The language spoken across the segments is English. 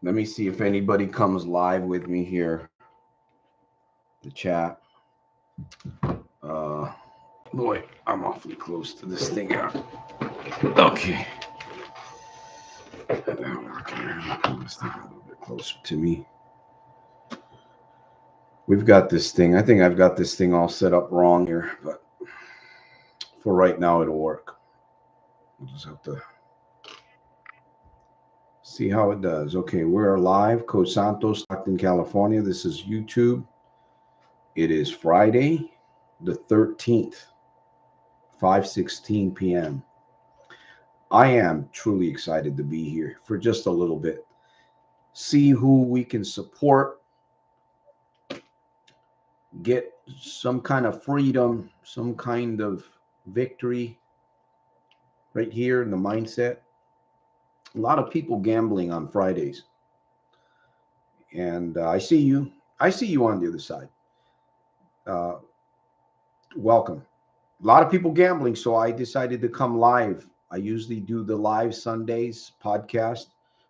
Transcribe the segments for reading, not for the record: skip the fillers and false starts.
Let me see if anybody comes live with me here. The chat. Uh, Boy, I'm awfully close to this thing here. Okay. This thing a little bit closer to me. We've got this thing. I think I've got this thing all set up wrong here, but for right now, it'll work. We'll just have to see how it does. Okay, we're live. Coach Santos, Stockton, California. This is YouTube. It is Friday, the 13th, 5:16 p.m. I am truly excited to be here for just a little bit. See who we can support, get some kind of freedom, some kind of victory right here in the mindset. A lot of people gambling on Fridays. And I see you. I see you on the other side. Uh, Welcome. A lot of people gambling, so I decided to come live. I usually do the live Sundays podcast.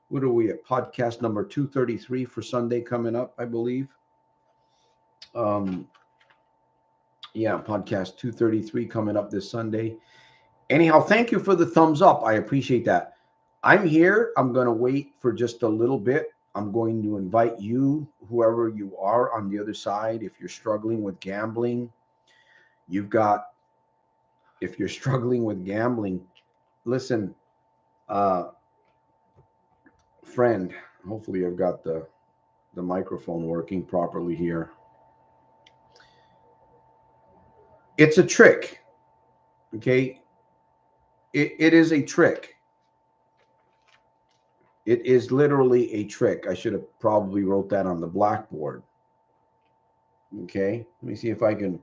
What are we at? Podcast number 233 for Sunday coming up, I believe. Um, yeah, podcast 233 coming up this Sunday. Anyhow, thank you for the thumbs up. I appreciate that. I'm here. I'm going to wait for just a little bit. I'm going to invite you, whoever you are on the other side, if you're struggling with gambling, you've got, if you're struggling with gambling, listen, uh, friend, hopefully I've got the microphone working properly here. It's a trick, okay? It is a trick. It is literally a trick. I should have probably wrote that on the blackboard. Okay, let me see if I can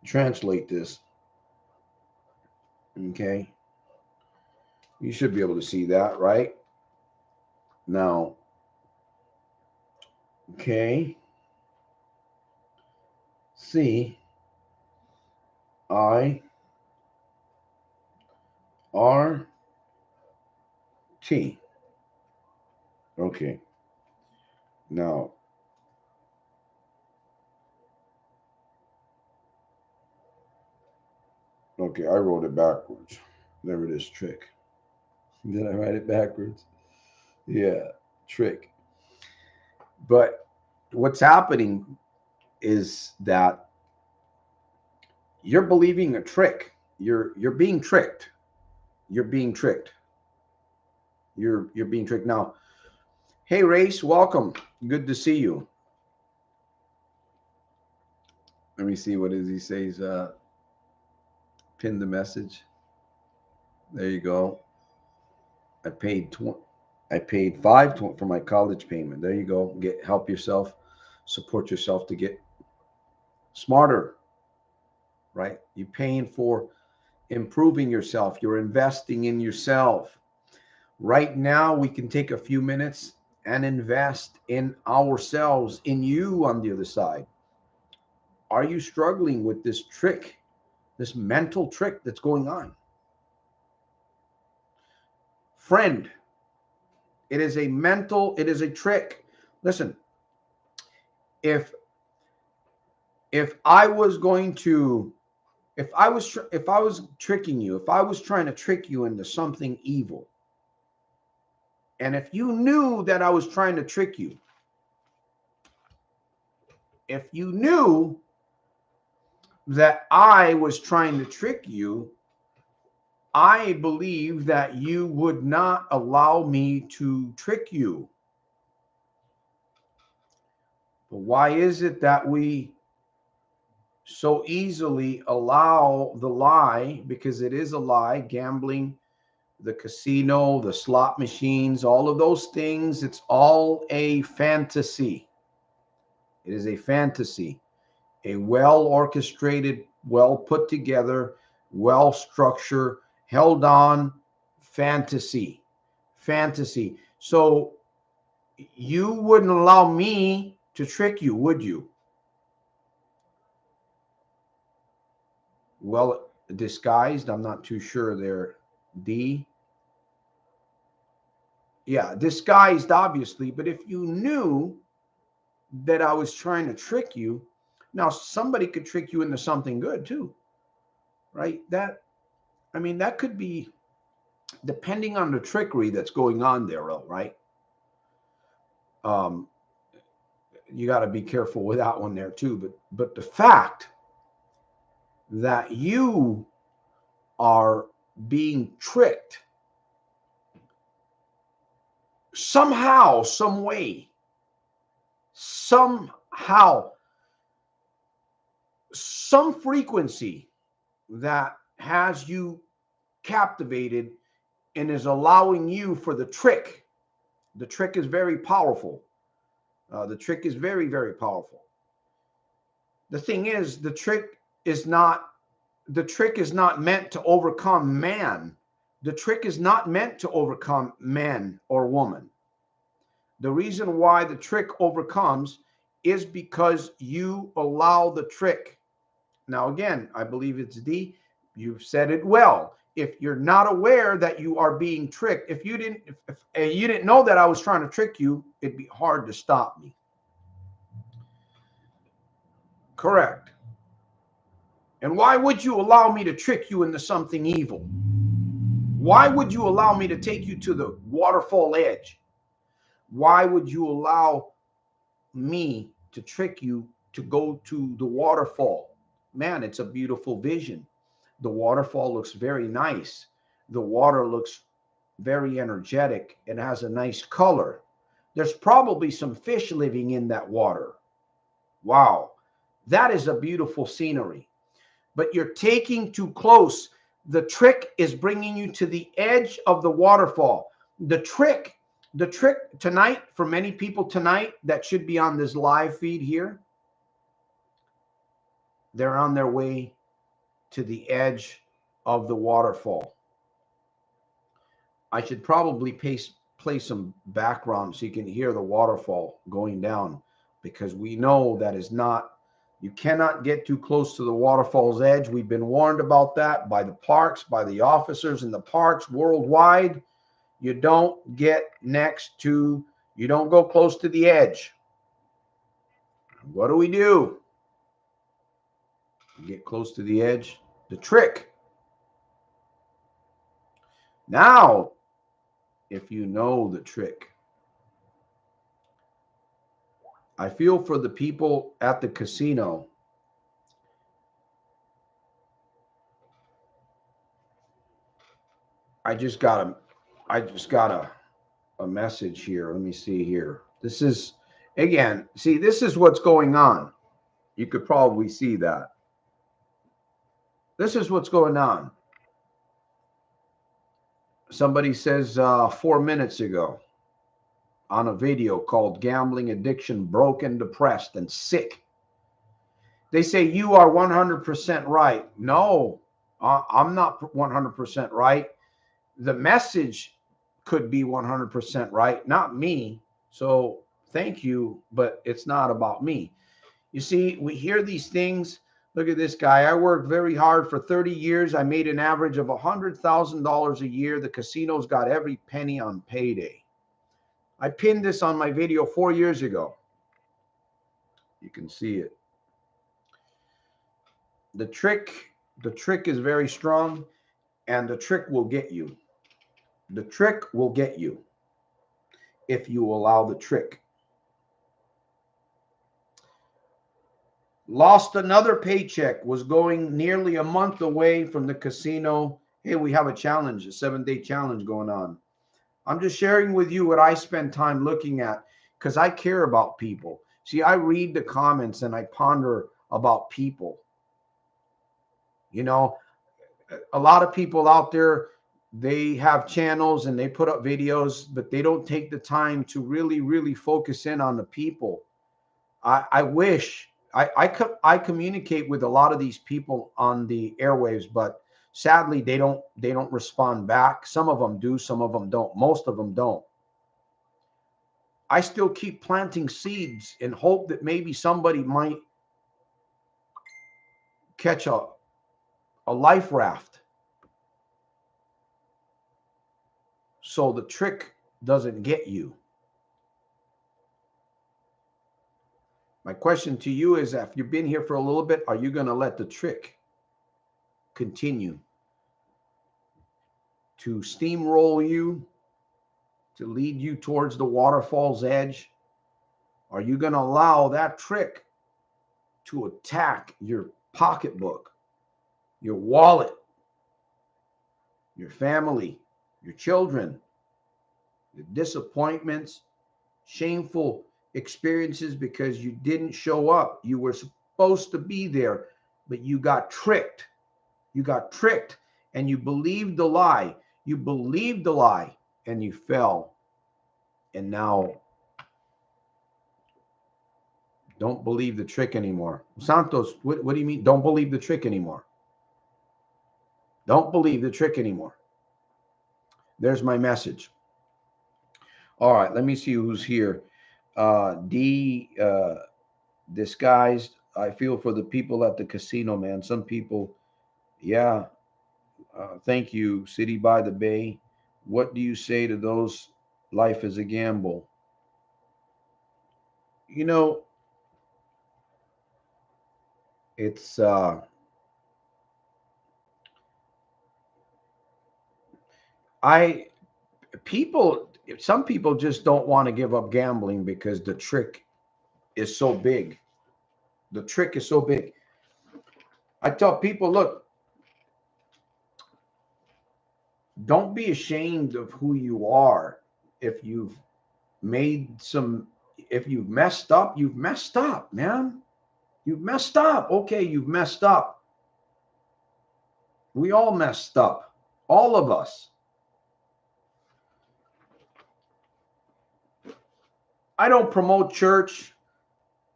translate this. Okay, you should be able to see that, right? Now, okay, C I R T. Okay, now, okay, I wrote it backwards. There it is, trick. Did I write it backwards? Yeah, trick. But what's happening is that you're believing a trick. You're being tricked. You're being tricked. You're being tricked now. Hey, Race, welcome. Good to see you. Let me see what does he says. Pin the message. There you go. I paid I paid for my college payment. There you go. Help yourself, support yourself to get smarter. Right? You're paying for improving yourself. You're investing in yourself. Right now, we can take a few minutes and invest in ourselves, in you on the other side. Are you struggling with this trick, this mental trick that's going on? Friend, it is a mental, it is a trick. Listen, if if I was going to if I was tricking you, if I was trying to trick you into something evil, and if you knew that I was trying to trick you, if you knew that I was trying to trick you, I believe that you would not allow me to trick you. But why is it that we so easily allow the lie? Because it is a lie. Gambling, the casino, the slot machines, all of those things, it's all a fantasy. It is a fantasy, a well orchestrated, well put together, well structured, held on fantasy. Fantasy. So you wouldn't allow me to trick you, would you? Well, disguised, I'm not too sure there. D. Yeah, disguised, obviously. But if you knew that I was trying to trick you, now somebody could trick you into something good too, right? I mean, that could be depending on the trickery that's going on there, right? Um, you got to be careful with that one there too. But the fact that you are being tricked somehow, some way, somehow, some frequency that has you captivated and is allowing you for the trick. The trick is very powerful. The trick is very, very powerful. The thing is, the trick is not meant to overcome man. The trick is not meant to overcome man or woman. The reason why the trick overcomes is because you allow the trick. Now, again, I believe it's D. You've said it well. If you're not aware that you are being tricked, if you didn't know that I was trying to trick you, it'd be hard to stop me. Correct. And why would you allow me to trick you into something evil? Why would you allow me to take you to the waterfall edge? Why would you allow me to trick you to go to the waterfall? Man, it's a beautiful vision. The waterfall looks very nice. The water looks very energetic. It has a nice color. There's probably some fish living in that water. Wow, that is a beautiful scenery. But you're taking too close. The trick is bringing you to the edge of the waterfall. The trick tonight, for many people tonight that should be on this live feed here, they're on their way to the edge of the waterfall. I should probably play some background so you can hear the waterfall going down, because we know that is not, you cannot get too close to the waterfall's edge. We've been warned about that by the parks, by the officers in the parks worldwide. You don't get you don't go close to the edge. What do? Get close to the edge. The trick. Now, if you know the trick, I feel for the people at the casino. I just got a message here. Let me see here. This is, again, see, this is what's going on. You could probably see that. This is what's going on. Somebody says 4 minutes ago on a video called Gambling Addiction Broken, Depressed, and Sick. They say you are 100% right. No, I'm not 100% right. The message could be 100% right, not me. So thank you, but it's not about me. You see, we hear these things. Look at this guy. I worked very hard for 30 years. I made an average of $100,000 a year. The casinos got every penny on payday. I pinned this on my video 4 years ago. You can see it. The trick is very strong, and the trick will get you. The trick will get you if you allow the trick. Lost another paycheck, was going nearly a month away from the casino. Hey, we have a challenge, a 7-day challenge going on. I'm just sharing with you what I spend time looking at, because I care about people. See, I read the comments and I ponder about people. You know, a lot of people out there, they have channels and they put up videos, but they don't take the time to really, really focus in on the people. I wish I communicate with a lot of these people on the airwaves, but sadly they don't respond back. Some of them do, some of them don't. Most of them don't. I still keep planting seeds in hope that maybe somebody might catch a life raft. So the doesn't get you. My question to you is, if you've been here for a little bit, are you going to let the trick continue to steamroll you, to lead you towards the waterfall's edge? Are you going to allow that trick to attack your pocketbook, your wallet, your family, your children, the disappointments, shameful experiences because you didn't show up? You were supposed to be there, but you got tricked. You got tricked and you believed the lie. You believed the lie and you fell. And now don't believe the trick anymore. Santos, what do you mean? Don't believe the trick anymore. Don't believe the trick anymore. There's my message. All right, let me see who's here. D, disguised. I feel for the people at the casino, man. Some people, yeah. Thank you, City by the Bay. What do you say to those? Life is a gamble. You know, it's I people some people just don't want to give up gambling because the trick is so big. The trick is so big. I tell people, look, don't be ashamed of who you are. If you've made some, if you've messed up, man. You've messed up. Okay, you've messed up. We all messed up. All of us. I don't promote church.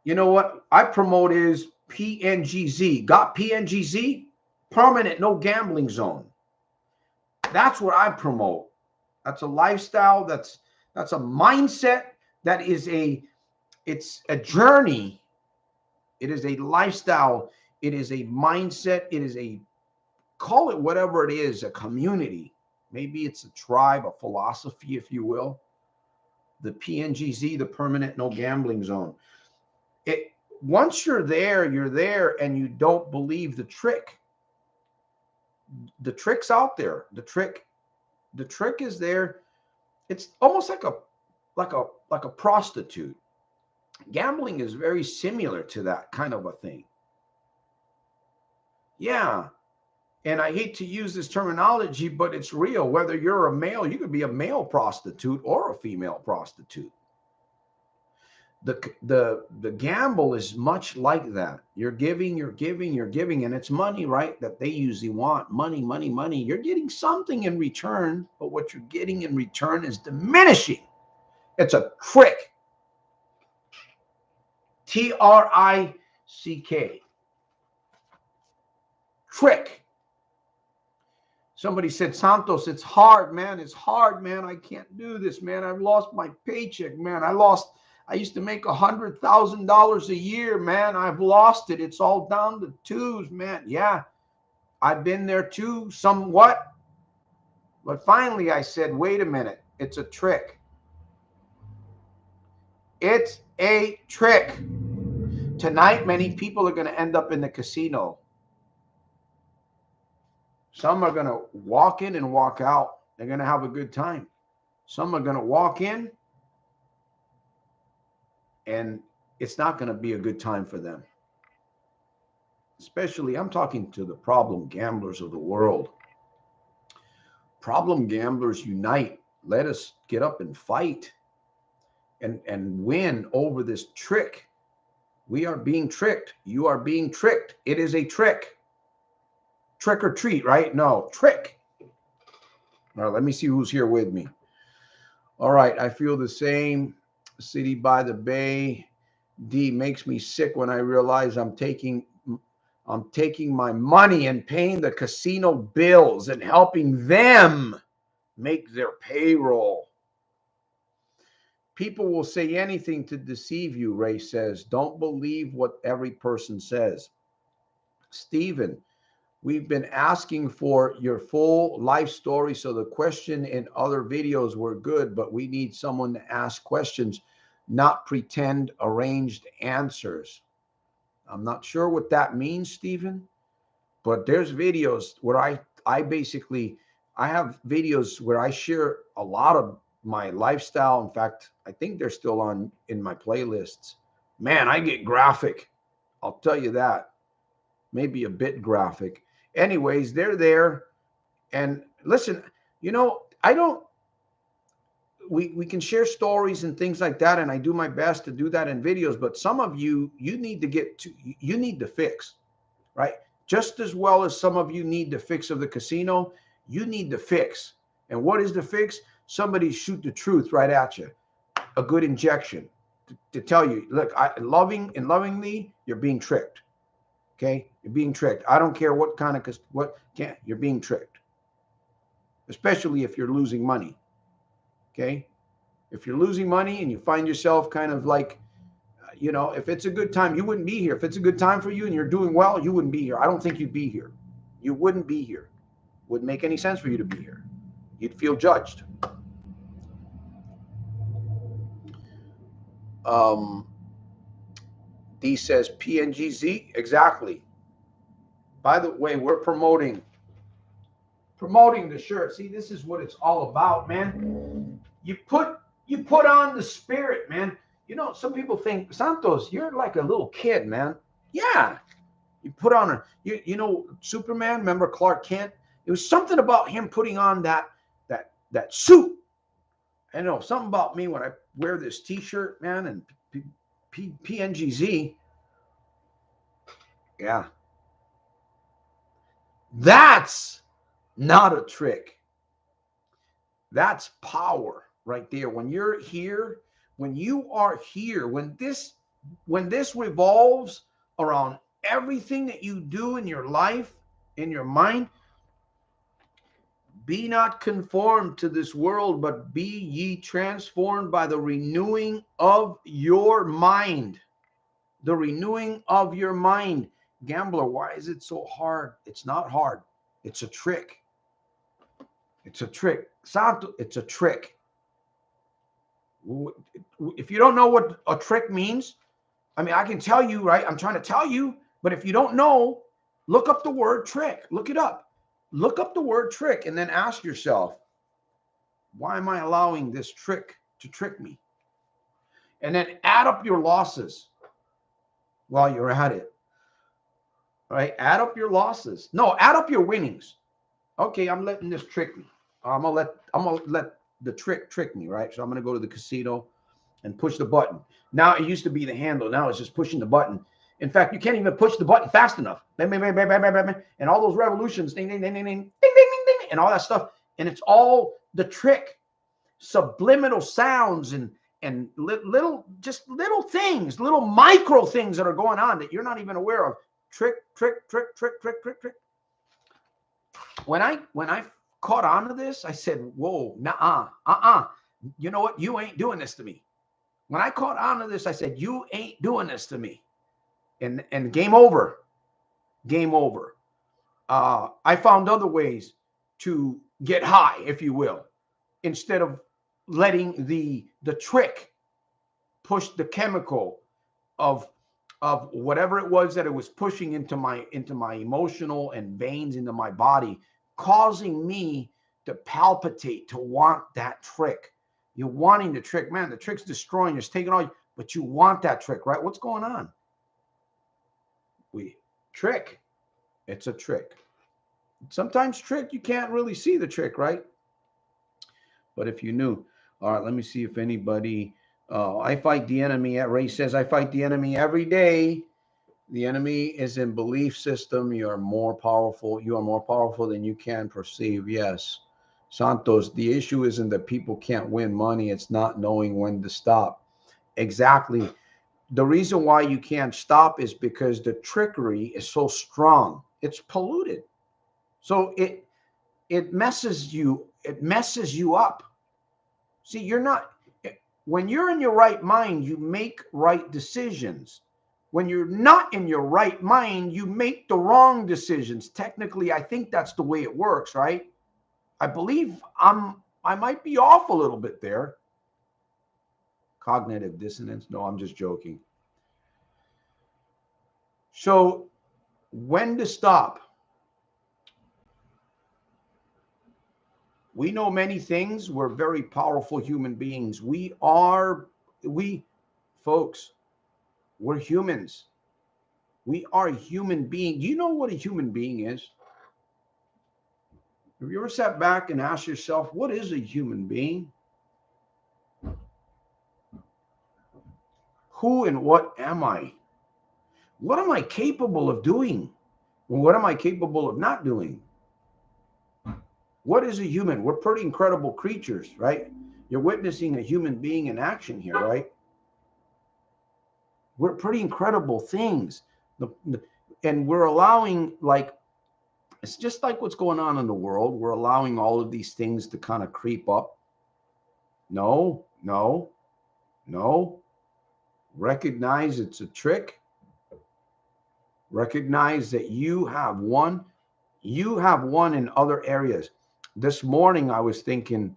You know what I promote is PNGZ. Got PNGZ? Permanent no gambling zone. That's what I promote. That's a lifestyle. That's a mindset. That is it's a journey. It is a lifestyle. It is a mindset. It is a, call it whatever it is, a community. Maybe it's a tribe, a philosophy, if you will. The PNGZ, the permanent no gambling zone. Once you're there and you don't believe the trick. The trick's out there. The trick is there. It's almost like a prostitute. Gambling is very similar to that kind of a thing. Yeah. And I hate to use this terminology, but it's real. Whether you're a male, you could be a male prostitute or a female prostitute. The gamble is much like that. You're giving, and it's money, right? That they usually want. Money, money, money. You're getting something in return, but what you're getting in return is diminishing. It's a trick. TRICK. Trick. Somebody said, Santos, it's hard, man. It's hard, man. I can't do this, man. I've lost my paycheck, man. I used to make $100,000 a year, man. I've lost it. It's all down to twos, man. Yeah, I've been there too, somewhat. But finally I said, wait a minute. It's a trick. It's a trick. Tonight, many people are going to end up in the casino. Some are going to walk in and walk out. They're going to have a good time. Some are going to walk in and it's not going to be a good time for them. Especially, I'm talking to the problem gamblers of the world. Problem gamblers unite. Let us get up and fight and win over this trick. We are being tricked. You are being tricked. It is a trick. Trick or treat, right? No, trick. All right, let me see who's here with me. All right, I feel the same. City by the Bay. D, makes me sick when I realize I'm taking my money and paying the casino bills and helping them make their payroll. People will say anything to deceive you, Ray says. Don't believe what every person says. Stephen, We've been asking for your full life story. So the question in other videos were good, but we need someone to ask questions, not pretend arranged answers. I'm not sure what that means, Stephen, but there's videos where I basically I have videos where I share a lot of my lifestyle. In fact, I think they're still on in my playlists. Man, I get graphic. I'll tell you that. Maybe a bit graphic. Anyways, they're there. And listen, I don't we can share stories and things like that, and I do my best to do that in videos, but some of you need to you need to fix, right? Just as well as some of you need the fix of the casino, you need the fix. And what is the fix? Somebody shoot the truth right at you. A good injection to tell you, look, lovingly, you're being tricked. Okay, you're being tricked. I don't care what kind of you're being tricked, especially if you're losing money. Okay, if you're losing money and you find yourself kind of like, if it's a good time, you wouldn't be here. If it's a good time for you and you're doing well, you wouldn't be here. I don't think you'd be here. You wouldn't be here. Wouldn't make any sense for you to be here. You'd feel judged. D says PNGZ. Exactly. By the way, we're promoting the shirt. See, this is what it's all about, man. You put on the spirit, man. Some people think, Santos, you're like a little kid, man. Yeah. You put on Superman, remember Clark Kent? It was something about him putting on that suit. I know something about me when I wear this t-shirt, man, and PNGZ. Yeah. That's not a trick. That's power right there. When you're here, when you are here, when this revolves around everything that you do in your life, in your mind, be not conformed to this world, but be ye transformed by the renewing of your mind. The renewing of your mind. Gambler, why is it so hard? It's not hard. It's a trick. It's a trick. Santo, it's a trick. If you don't know what a trick means, I mean, I can tell you, right? I'm trying to tell you, but if you don't know, look up the word trick. Look it up. Look up the word trick and then ask yourself, why am I allowing this trick to trick me? And then add up your losses while you're at it. All right? Add up your losses. No, add up your winnings. Okay, I'm letting this trick me. I'm gonna let the trick me, right? So I'm gonna go to the casino and push the button. Now it used to be the handle. Now it's just pushing the button. In fact, you can't even push the button fast enough. And all those revolutions, ding, ding, ding, ding, ding, ding, ding, ding, and all that stuff. And it's all the trick. Subliminal sounds and little things, little micro things that are going on that you're not even aware of. Trick. When I caught on to this, I said, whoa, you know what? You ain't doing this to me. When I caught on to this, I said, you ain't doing this to me. And game over. Game over. I found other ways to get high, if you will, instead of letting the trick push the chemical of whatever it was that it was pushing into my emotional and veins into my body, causing me to palpitate, to want that trick. You're wanting the trick, man. The trick's destroying, it's taking all, but you want that trick, right? What's going on? Trick. It's a trick. Sometimes trick, you can't really see the trick, right? But if you knew. All right, let me see if anybody. I fight the enemy. Ray says, I fight the enemy every day. The enemy is in belief system. You are more powerful. You are more powerful than you can perceive. Yes. Santos, the issue isn't that people can't win money. It's not knowing when to stop. Exactly. The reason why you can't stop is because the trickery is so strong. It's polluted. So it messes you up. See, when you're in your right mind, you make right decisions. When you're not in your right mind, you make the wrong decisions. Technically, I think that's the way it works, right? I believe I might be off a little bit there. Cognitive dissonance. No, I'm just joking. So, when to stop? We know many things. We're very powerful human beings. Folks, we're humans. We are human beings. Do you know what a human being is? Have you ever sat back and asked yourself, what is a human being? Who and what am I? What am I capable of doing? What am I capable of not doing? What is a human? We're pretty incredible creatures, right? You're witnessing a human being in action here, right? We're pretty incredible things. And we're allowing, like, it's just like what's going on in the world. We're allowing all of these things to kind of creep up. No, no, no. Recognize it's a trick. Recognize that you have won. You have won in other areas. This morning, I was thinking,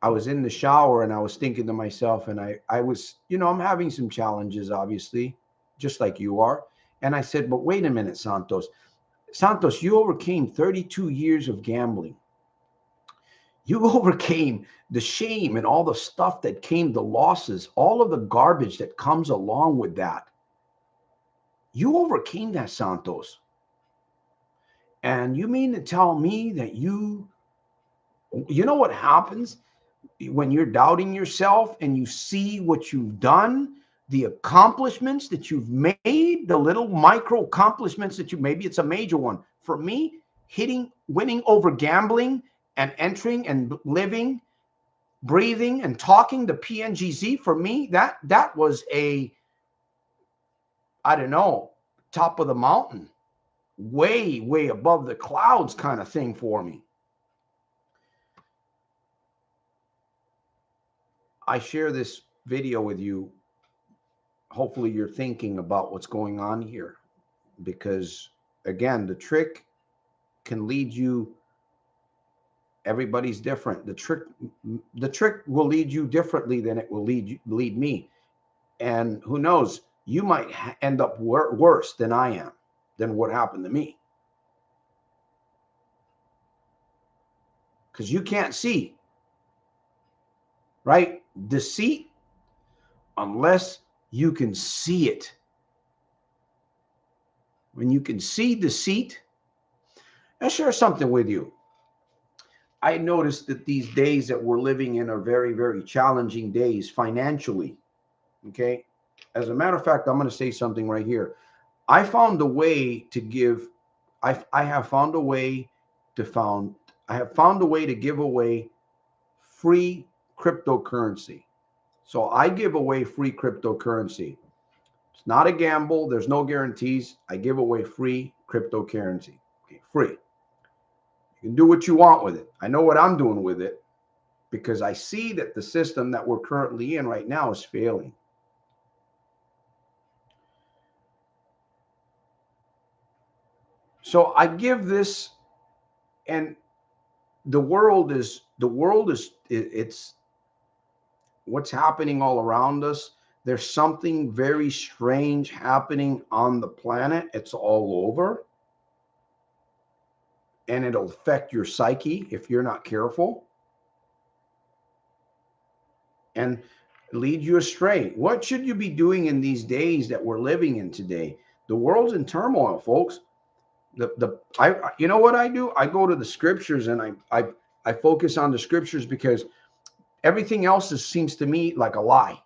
I was in the shower and I was thinking to myself, and I was, I'm having some challenges, obviously, just like you are. And I said, but wait a minute, Santos. Santos, you overcame 32 years of gambling. You overcame the shame and all the stuff that came, the losses, all of the garbage that comes along with that. You overcame that, Santos. And you mean to tell me that you know what happens when you're doubting yourself and you see what you've done, the accomplishments that you've made, the little micro accomplishments that maybe it's a major one. For me, winning over gambling and entering and living, breathing and talking to PNGZ, for me, that was I don't know, top of the mountain, way, way above the clouds kind of thing for me. I share this video with you. Hopefully you're thinking about what's going on here, because again, the trick can lead you. Everybody's different. The trick will lead you differently than it will lead me. And who knows, you might end up worse than I am, than what happened to me. Because you can't see, right? Deceit, unless you can see it. When you can see deceit, I'll share something with you. I noticed that these days that we're living in are very, very challenging days financially. Okay. As a matter of fact, I'm going to say something right here. I found a way to give, I have found a way to give away free cryptocurrency. So I give away free cryptocurrency. It's not a gamble. There's no guarantees. I give away free cryptocurrency. Okay, free. You can do what you want with it. I know what I'm doing with it because I see that the system that we're currently in right now is failing. So I give this, and the world is it's what's happening all around us. There's something very strange happening on the planet. It's all over. And it'll affect your psyche if you're not careful and lead you astray. What should you be doing in these days that we're living in today? The world's in turmoil, folks. You know what I do? I go to the scriptures and I focus on the scriptures, because everything else seems to me like a lie.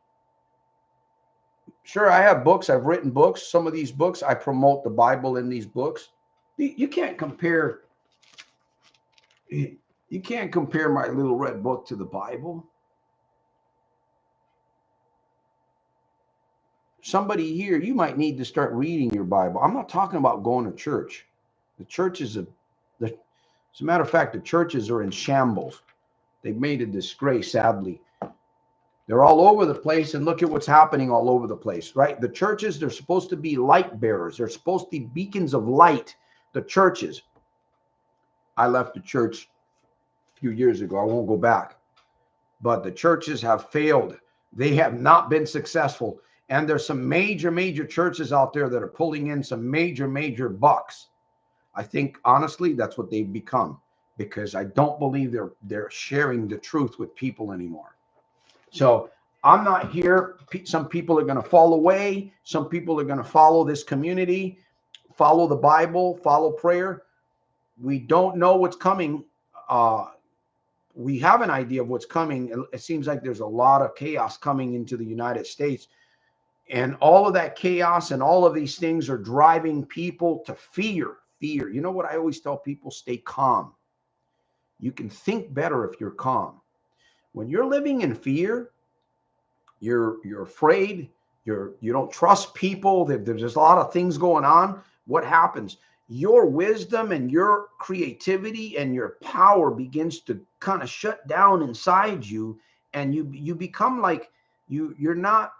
Sure, I have books. I've written books. Some of these books, I promote the Bible in these books. You can't compare. You can't compare my little red book to the Bible. Somebody here, you might need to start reading your Bible. I'm not talking about going to church. The church is as a matter of fact, the churches are in shambles. They've made a disgrace, sadly. They're all over the place, and look at what's happening all over the place, right? The churches, they're supposed to be light bearers. They're supposed to be beacons of light. The churches. I left the church a few years ago. I won't go back. But the churches have failed. They have not been successful. And there's some major, major churches out there that are pulling in some major, major bucks. I think, honestly, that's what they've become, because I don't believe they're sharing the truth with people anymore. So I'm not here. Some people are going to fall away. Some people are going to follow this community, follow the Bible, follow prayer. We don't know what's coming. We have an idea of what's coming. It seems like there's a lot of chaos coming into the United States. And all of that chaos and all of these things are driving people to fear. Fear. You know what I always tell people? Stay calm. You can think better if you're calm. When you're living in fear, you're afraid, you don't trust people, there's just a lot of things going on. What happens? Your wisdom and your creativity and your power begins to kind of shut down inside you, and you become like you're not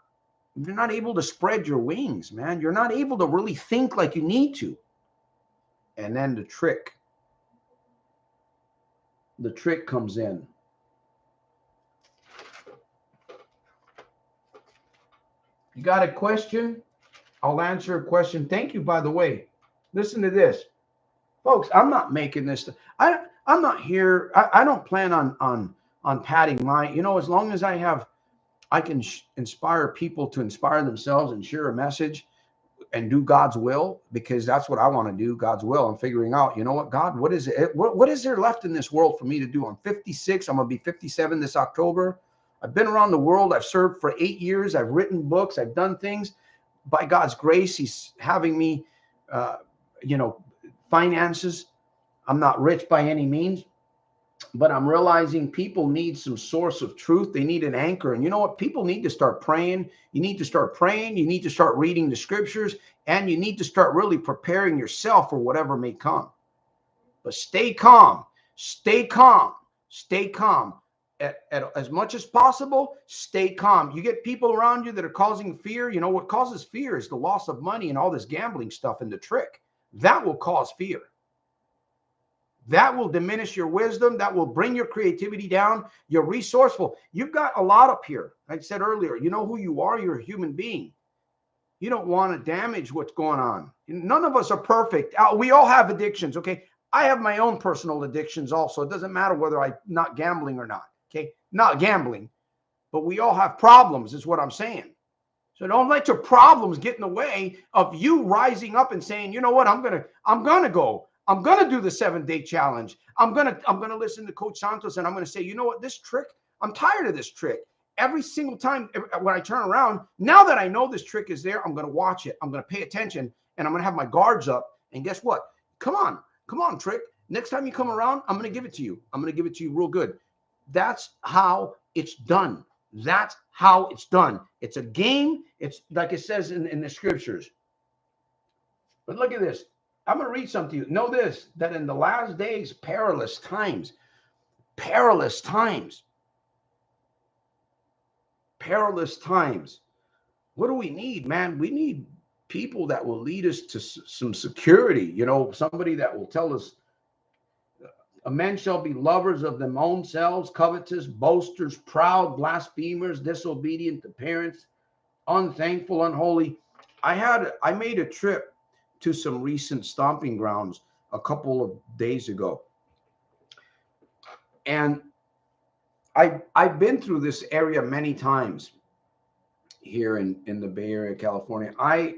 able to spread your wings, man. You're not able to really think like you need to. And then the trick comes in. You got a question? I'll answer a question. Thank you, by the way. Listen to this. Folks, I'm not making this. I'm not here. I don't plan on padding my, as long as I can inspire people to inspire themselves and share a message and do God's will, because that's what I want to do, God's will. I'm figuring out, you know what, God, what is it? What is there left in this world for me to do? I'm 56. I'm going to be 57 this October. I've been around the world. I've served for 8 years. I've written books. I've done things. By God's grace, he's having me, finances. I'm not rich by any means, but I'm realizing people need some source of truth. They need an anchor. And you know what? People need to start praying. You need to start praying. You need to start reading the scriptures, and you need to start really preparing yourself for whatever may come. But stay calm. Stay calm. Stay calm. At as much as possible, stay calm. You get people around you that are causing fear. You know what causes fear is the loss of money and all this gambling stuff and the trick. That will cause fear. That will diminish your wisdom. That will bring your creativity down. You're resourceful. You've got a lot up here. Like I said earlier, you know who you are. You're a human being. You don't want to damage what's going on. None of us are perfect. We all have addictions, okay? I have my own personal addictions also. It doesn't matter whether I'm not gambling or not, okay? Not gambling, but we all have problems is what I'm saying. So don't let your problems get in the way of you rising up and saying, you know what, I'm gonna go. I'm gonna do the 7-day challenge. I'm gonna listen to Coach Santos, and I'm gonna say, you know what, this trick, I'm tired of this trick. Every single time when I turn around, now that I know this trick is there, I'm gonna watch it. I'm gonna pay attention, and I'm gonna have my guards up. And guess what? Come on, trick. Next time you come around, I'm gonna give it to you. I'm gonna give it to you real good. That's how it's done. That's how it's done. It's a game. It's like it says in the scriptures. But look at this. I'm going to read something to you. Know this, that in the last days, perilous times. What do we need, man? We need people that will lead us to some security. Somebody that will tell us, men shall be lovers of their own selves, covetous, boasters, proud, blasphemers, disobedient to parents, unthankful, unholy. I made a trip to some recent stomping grounds a couple of days ago. And I've been through this area many times here in the Bay Area, California. I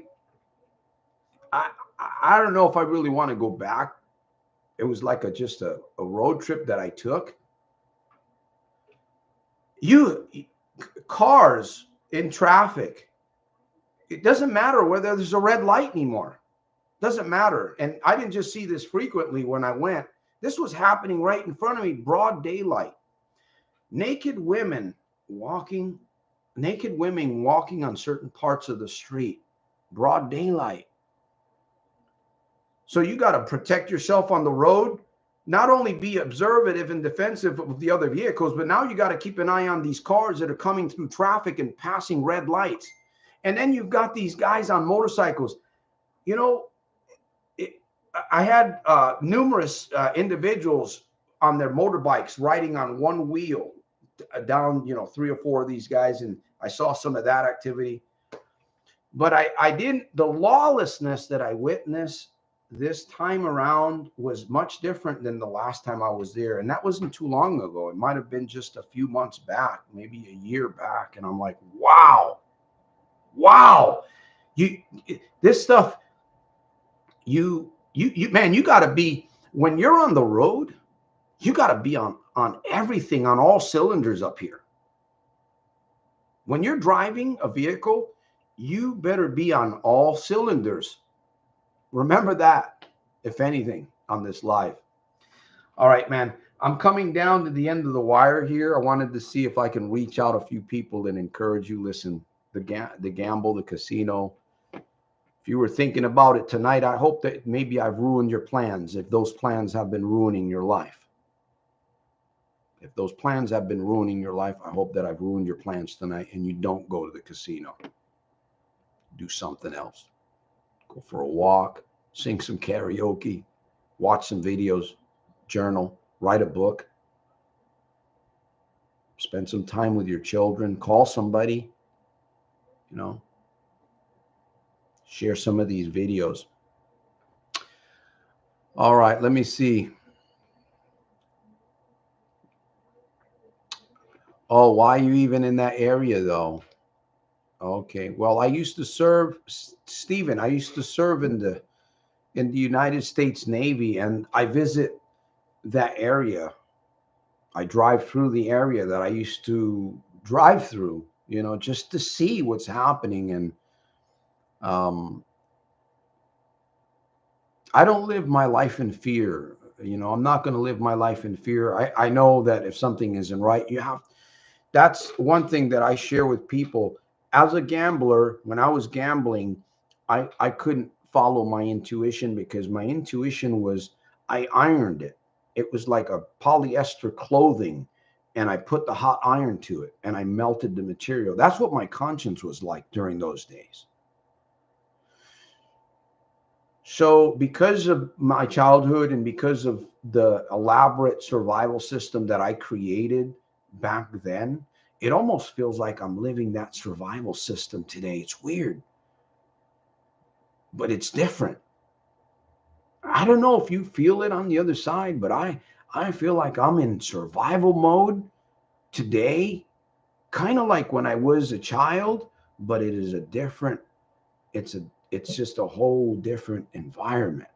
don't know if I really want to go back. It was like just a road trip that I took. Cars in traffic, it doesn't matter whether there's a red light anymore. Doesn't matter. And I didn't just see this frequently when I went. This was happening right in front of me, broad daylight. Naked women walking on certain parts of the street, broad daylight. So you got to protect yourself on the road. not only be observative and defensive of the other vehicles, but now you got to keep an eye on these cars that are coming through traffic and passing red lights. And then you've got these guys on motorcycles. You know, it, I had numerous individuals on their motorbikes riding on one wheel down, 3 or 4 of these guys. And I saw some of that activity. But I didn't, the lawlessness that I witnessed this time around was much different than the last time I was there. And that wasn't too long ago. It might have been just a few months back, maybe a year back. And I'm like, wow, this stuff, man, you got to be, when you're on the road, you got to be on everything, on all cylinders up here. When you're driving a vehicle, you better be on all cylinders. Remember that, if anything, on this live. All right, man. I'm coming down to the end of the wire here. I wanted to see if I can reach out a few people and encourage you. Listen, the gamble, the casino. If you were thinking about it tonight, I hope that maybe I've ruined your plans, if those plans have been ruining your life. If those plans have been ruining your life, I hope that I've ruined your plans tonight and you don't go to the casino. Do something else. Go for a walk, sing some karaoke, watch some videos, journal, write a book, spend some time with your children, call somebody, share some of these videos. All right, let me see. Oh, why are you even in that area though? Okay, well, I used to serve, Stephen, I used to serve in the United States Navy, and I visit that area. I drive through the area that I used to drive through, just to see what's happening. And I don't live my life in fear. I'm not going to live my life in fear. I know that if something isn't right, that's one thing that I share with people. As a gambler, when I was gambling, I couldn't follow my intuition, because my intuition was, I ironed it. It was like a polyester clothing, and I put the hot iron to it and I melted the material. That's what my conscience was like during those days. So because of my childhood and because of the elaborate survival system that I created back then, it almost feels like I'm living that survival system today. It's weird, but it's different. I don't know if you feel it on the other side, but I feel like I'm in survival mode today, kind of like when I was a child, but it is a different, it's just a whole different environment.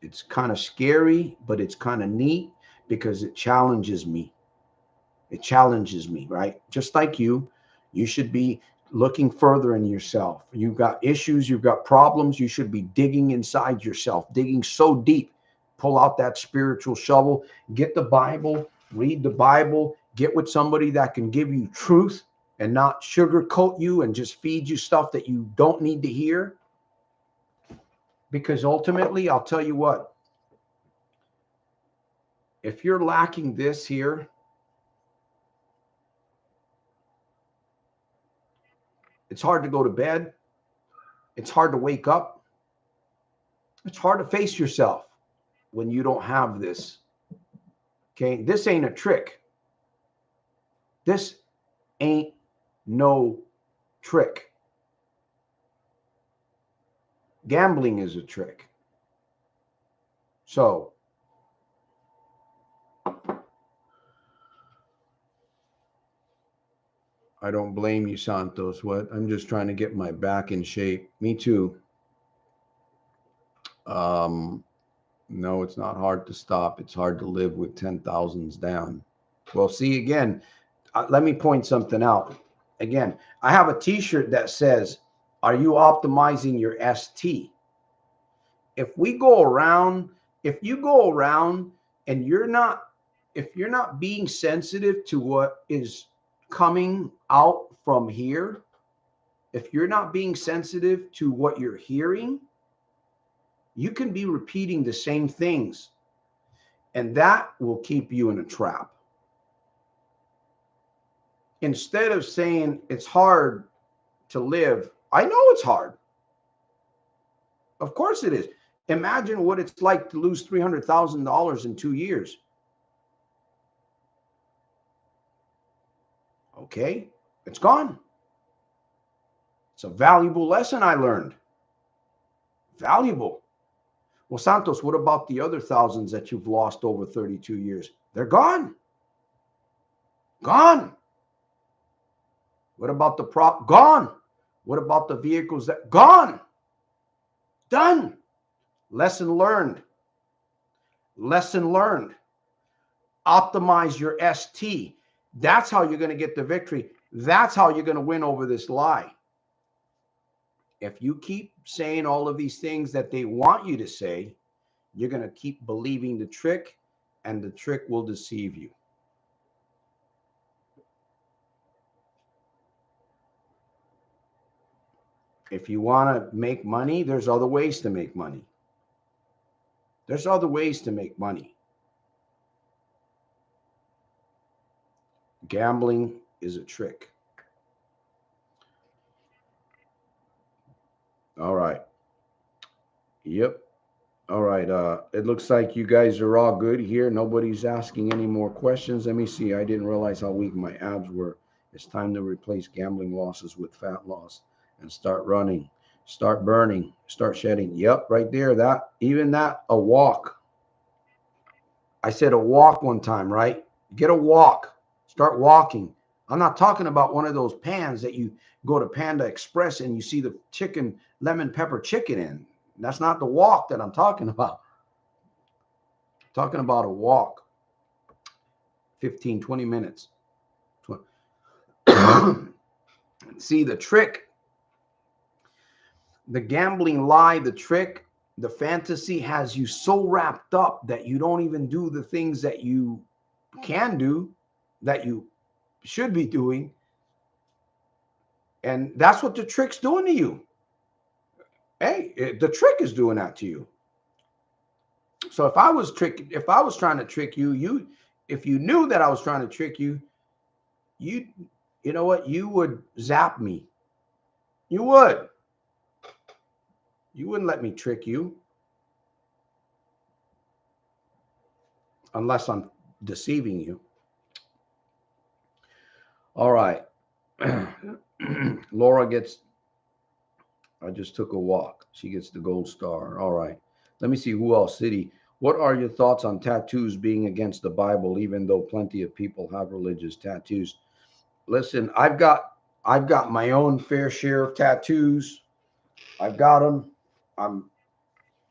It's kind of scary, but it's kind of neat because it challenges me. It challenges me, right? Just like you should be looking further in yourself. You've got issues, you've got problems. You should be digging inside yourself, digging so deep. Pull out that spiritual shovel, get the Bible, read the Bible, get with somebody that can give you truth and not sugarcoat you and just feed you stuff that you don't need to hear. Because ultimately, I'll tell you what, if you're lacking this here, it's hard to go to bed. It's hard to wake up. It's hard to face yourself when you don't have this. Okay, this ain't a trick. This ain't no trick. Gambling is a trick. So, I don't blame you, Santos. What? I'm just trying to get my back in shape. Me too. No, it's not hard to stop. It's hard to live with 10,000s down. Well, see, again, let me point something out. Again, I have a t-shirt that says, are you optimizing your ST? If you go around and if you're not being sensitive to what is coming out from here, if you're not being sensitive to what you're hearing, you can be repeating the same things And that will keep you in a trap. Instead of saying it's hard to live, I know it's hard. Of course it is. Imagine what it's like to lose $300,000 in 2 years. Okay, it's gone. It's a valuable lesson I learned. Valuable. Well, Santos, what about the other thousands that you've lost over 32 years? They're gone. Gone. What about the prop? Gone. What about the vehicles that? Gone. Done. Lesson learned. Lesson learned. Optimize your ST. That's how you're going to get the victory. That's how you're going to win over this lie. If you keep saying all of these things that they want you to say, you're going to keep believing the trick, and the trick will deceive you. If you want to make money, there's other ways to make money. There's other ways to make money. Gambling is a trick. All right. Yep. All right. It looks like you guys are all good here. Nobody's asking any more questions. Let me see. I didn't realize how weak my abs were. It's time to replace gambling losses with fat loss and start running, start burning, start shedding. Yep, right there. That, even that, a walk. I said a walk one time, right? Get a walk. Start walking. I'm not talking about one of those pans that you go to Panda Express and you see the chicken, lemon pepper chicken in. That's not the walk that I'm talking about. I'm talking about a walk. 15, 20 minutes. See, the trick, the gambling lie, the trick, the fantasy has you so wrapped up that you don't even do the things that you can do, that you should be doing. And that's what the trick's doing to you. Hey, the trick is doing that to you. So if I was trying to trick you, if you knew that I was trying to trick you, you know what? You would zap me. You would. You wouldn't let me trick you unless I'm deceiving you. All right. Laura gets, I just took a walk. She gets the gold star. All right. Let me see who else. City. What are your thoughts on tattoos being against the Bible, even though plenty of people have religious tattoos? Listen, I've got my own fair share of tattoos. I've got them. I'm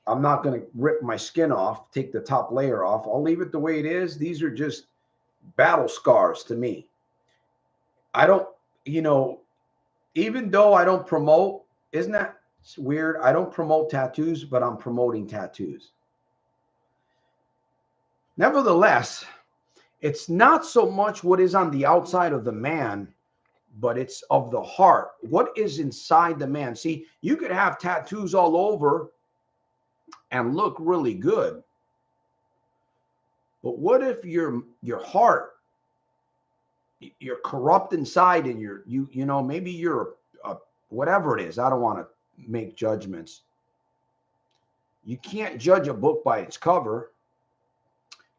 not going to rip my skin off, take the top layer off. I'll leave it the way it is. These are just battle scars to me. I don't, even though I don't promote, isn't that weird? I don't promote tattoos, but I'm promoting tattoos. Nevertheless, it's not so much what is on the outside of the man, but it's of the heart. What is inside the man? See, you could have tattoos all over and look really good. But what if your heart, you're corrupt inside, and maybe you're whatever it is. I don't want to make judgments. You can't judge a book by its cover.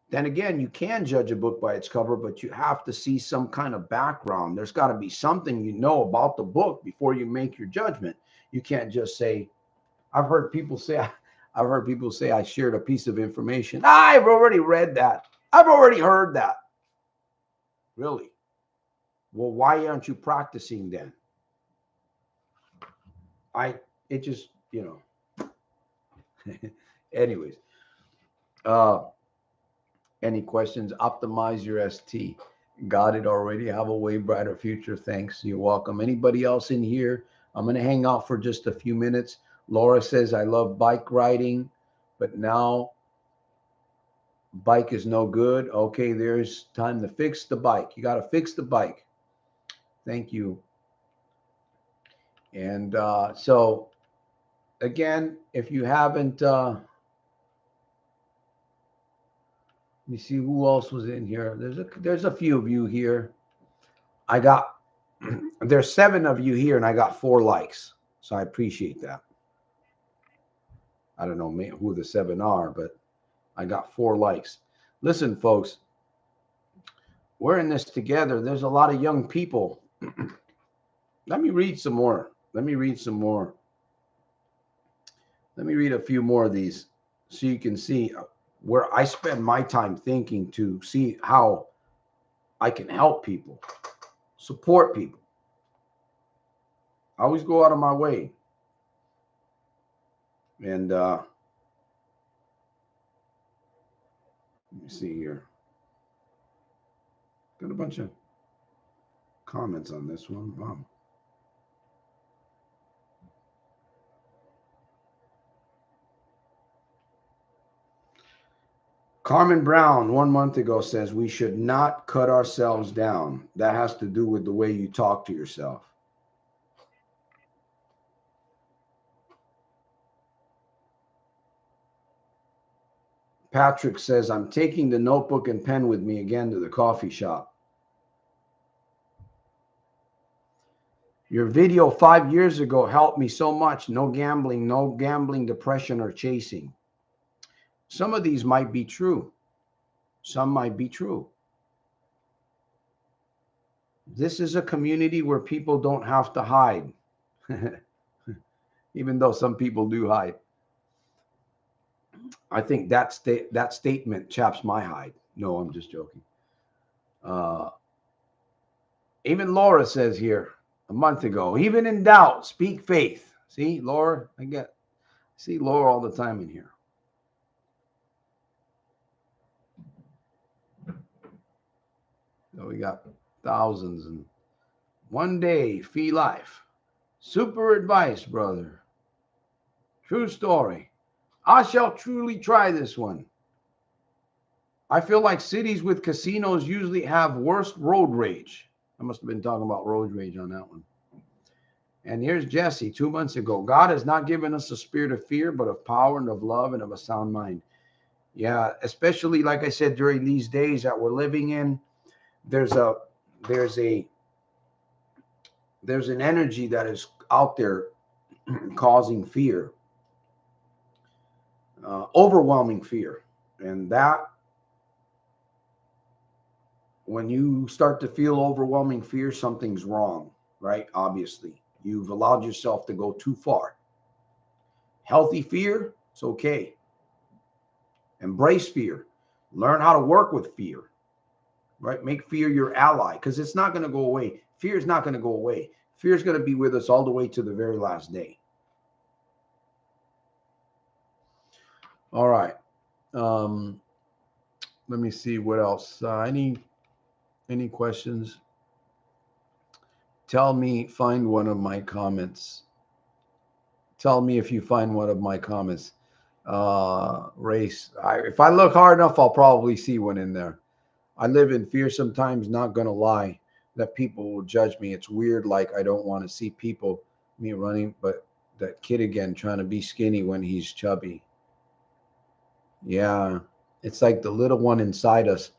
Then again, you can judge a book by its cover, but you have to see some kind of background. There's got to be something you know about the book before you make your judgment. You can't just say, I've heard people say I shared a piece of information. I've already read that. I've already heard that. Really? Well, why aren't you practicing then? Anyways. Any questions? Optimize your ST. Got it already. Have a way brighter future. Thanks. You're welcome. Anybody else in here? I'm going to hang out for just a few minutes. Laura says, I love bike riding, but now bike is no good. Okay, there's time to fix the bike. You got to fix the bike. Thank you. And so, again, if you haven't, Let me see who else was in here. There's a few of you here. I got there's 7 of you here, and I got 4 likes, so I appreciate that. I don't know who the 7 are, but I got 4 likes. Listen, folks, we're in this together. There's a lot of young people. Let me read some more. Let me read a few more of these so you can see where I spend my time thinking to see how I can help people, support people. I always go out of my way. And let me see here. Got a bunch of comments on this one. Wow. Carmen Brown 1 month ago says we should not cut ourselves down. That has to do with the way you talk to yourself. Patrick says, I'm taking the notebook and pen with me again to the coffee shop. Your video 5 years ago helped me so much. No gambling, depression, or chasing. Some of these might be true. Some might be true. This is a community where people don't have to hide, even though some people do hide. I think that statement chaps my hide. No, I'm just joking. Even Laura says here a month ago, even in doubt, speak faith. See, Laura, see Laura all the time in here. So we got thousands. And one day, fee life. Super advice, brother. True story. I shall truly try this one. I feel like cities with casinos usually have worse road rage. I must have been talking about road rage on that one. And here's Jesse 2 months ago. God has not given us a spirit of fear, but of power and of love and of a sound mind. Yeah, especially like I said, during these days that we're living in, there's an energy that is out there causing fear, overwhelming fear. And that, when you start to feel overwhelming fear, something's wrong, right? Obviously, you've allowed yourself to go too far. Healthy fear, it's okay. Embrace fear. Learn how to work with fear, right? Make fear your ally, because it's not going to go away. Fear is not going to go away. Fear is going to be with us all the way to the very last day. All right. Let me see what else. Any questions? Tell me, find one of my comments. Tell me if you find one of my comments. Race. If I look hard enough, I'll probably see one in there. I live in fear sometimes, not going to lie, that people will judge me. It's weird. Like, I don't want to see me running, but that kid again trying to be skinny when he's chubby. Yeah. It's like the little one inside us.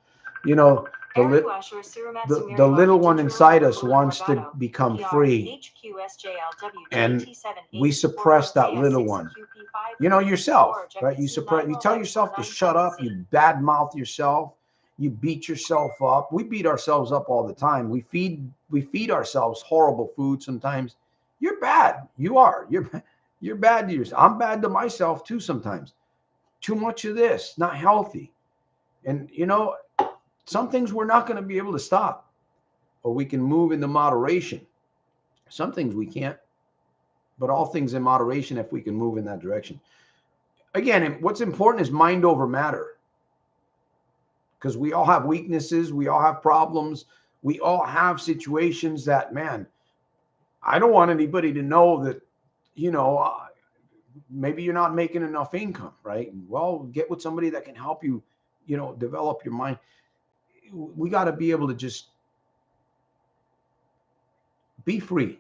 You know, the little one inside us wants to become free. And we suppress that little one. You know, yourself, right? You tell yourself to shut up. You badmouth yourself. You beat yourself up. We beat ourselves up all the time. We feed ourselves horrible food sometimes. You're bad. You are. You're bad to yourself. I'm bad to myself too sometimes. Too much of this, not healthy. And, you know, some things we're not going to be able to stop, or we can move into moderation. Some things we can't, but all things in moderation if we can move in that direction. Again, what's important is mind over matter, because we all have weaknesses. We all have problems. We all have situations that, man, I don't want anybody to know that, you know, maybe you're not making enough income, right? Well, get with somebody that can help you, you know, develop your mind. We got to be able to just be free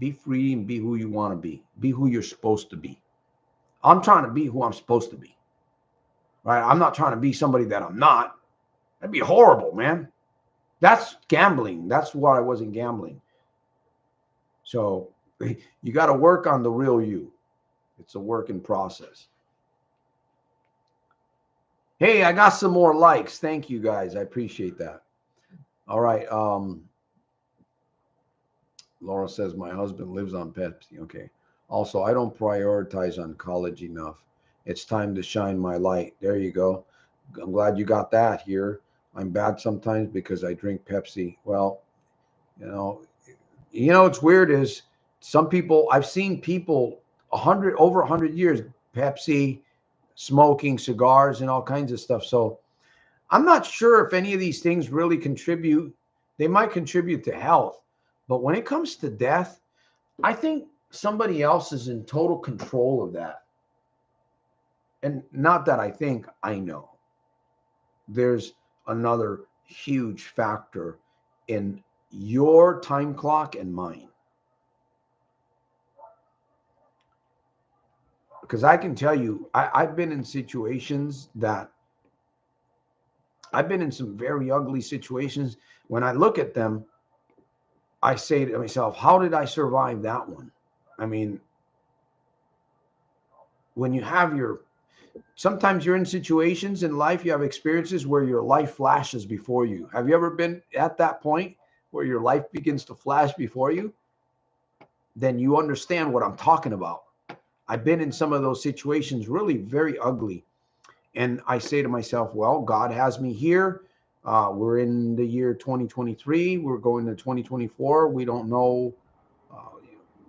and be who you want to be who you're supposed to be. I'm trying to be who I'm supposed to be. right? I'm not trying to be somebody that I'm not. That'd be horrible, man. That's gambling. That's why I wasn't gambling. So you got to work on the real you. It's a work in process. Hey, I got some more likes. Thank you guys. I appreciate that. All right. Laura says my husband lives on Pepsi. Okay. Also, I don't prioritize on college enough. It's time to shine my light. There you go. I'm glad you got that here. I'm bad sometimes because I drink Pepsi. Well, you know, what's weird is some people I've seen people 100 years Pepsi, smoking cigars and all kinds of stuff. So I'm not sure if any of these things really contribute. They might contribute to health, but when it comes to death, I think somebody else is in total control of that. And not that I think, I know. There's another huge factor in your time clock and mine. Because I can tell you, I've been in situations that I've been in some very ugly situations. When I look at them, I say to myself, how did I survive that one? I mean, when you have sometimes you're in situations in life, you have experiences where your life flashes before you. Have you ever been at that point where your life begins to flash before you? Then you understand what I'm talking about. I've been in some of those situations, really very ugly. And I say to myself, well, God has me here. We're in the year 2023. We're going to 2024. We don't know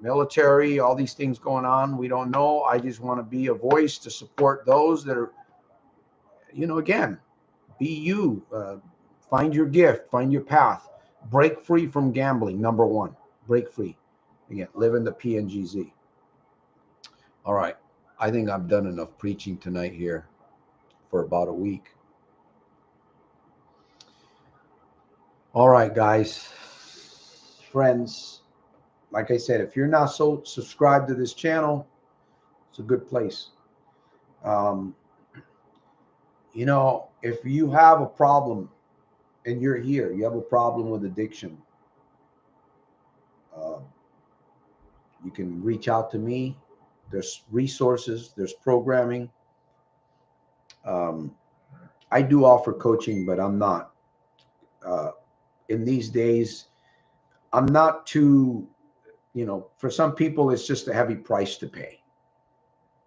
military, all these things going on. We don't know. I just want to be a voice to support those that are, again, be you. Find your gift, find your path. Break free from gambling, number one. Break free. Again, live in the PNGZ. All right. I think I've done enough preaching tonight here for about a week. All right, guys, friends. Like I said, if you're not so subscribed to this channel, it's a good place. If you have a problem and you're here, you have a problem with addiction, you can reach out to me. There's resources, there's programming. I do offer coaching, but I'm not. In these days, I'm not too, for some people, it's just a heavy price to pay.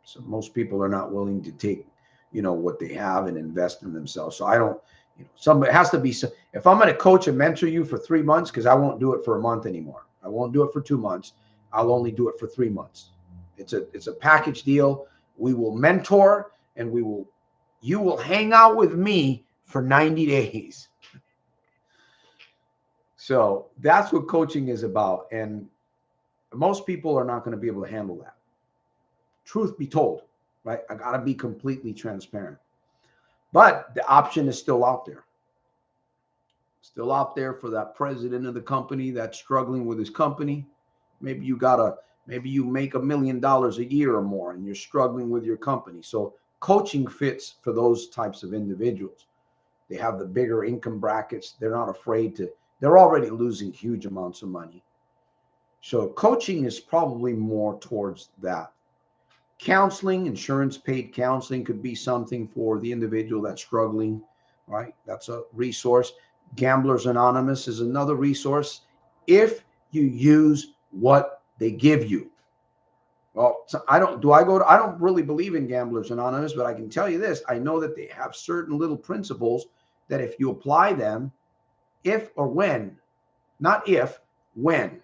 So most people are not willing to take, what they have and invest in themselves. So I don't, it has to be, if I'm going to coach and mentor you for 3 months, because I won't do it for a month anymore. I won't do it for 2 months. I'll only do it for 3 months. It's a package deal. We will mentor and you will hang out with me for 90 days. So that's what coaching is about. And most people are not going to be able to handle that. Truth be told, right? I got to be completely transparent. But the option is still out there. Still out there for that president of the company that's struggling with his company. Maybe you make $1 million a year or more and you're struggling with your company. So coaching fits for those types of individuals. They have the bigger income brackets. They're not afraid they're already losing huge amounts of money. So coaching is probably more towards that. Counseling, insurance paid counseling could be something for the individual that's struggling, right? That's a resource. Gamblers Anonymous is another resource if you use what they give you. Well, so I don't really believe in Gamblers Anonymous, but I can tell you this. I know that they have certain little principles that if you apply them, if or when, not if, when.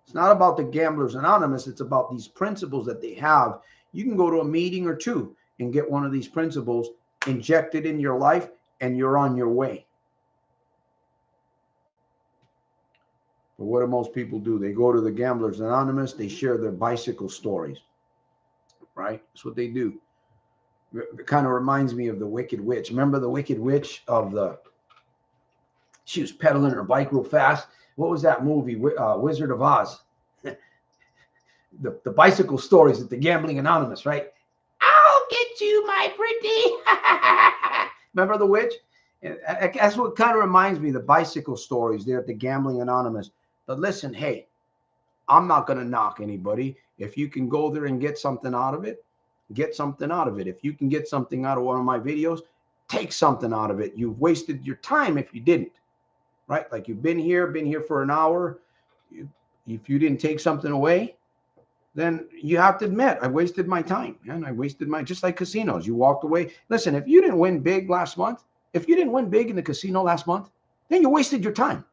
It's not about the Gamblers Anonymous. It's about these principles that they have. You can go to a meeting or two and get one of these principles injected in your life, and you're on your way. But what do most people do? They go to the Gamblers Anonymous. They share their bicycle stories, right? That's what they do. It kind of reminds me of the Wicked Witch. Remember the Wicked Witch she was pedaling her bike real fast. What was that movie? Wizard of Oz. The bicycle stories at the Gambling Anonymous, right? I'll get you, my pretty. Remember the witch? And that's what kind of reminds me of the bicycle stories there at the Gambling Anonymous. But listen, hey, I'm not going to knock anybody. If you can go there and get something out of it, get something out of it. If you can get something out of one of my videos, take something out of it. You've wasted your time if you didn't, right? Like you've been here for an hour. If you didn't take something away, then you have to admit, I wasted my time, man. I wasted my, just like casinos. You walked away. Listen, if you didn't win big last month, if you didn't win big in the casino last month, then you wasted your time.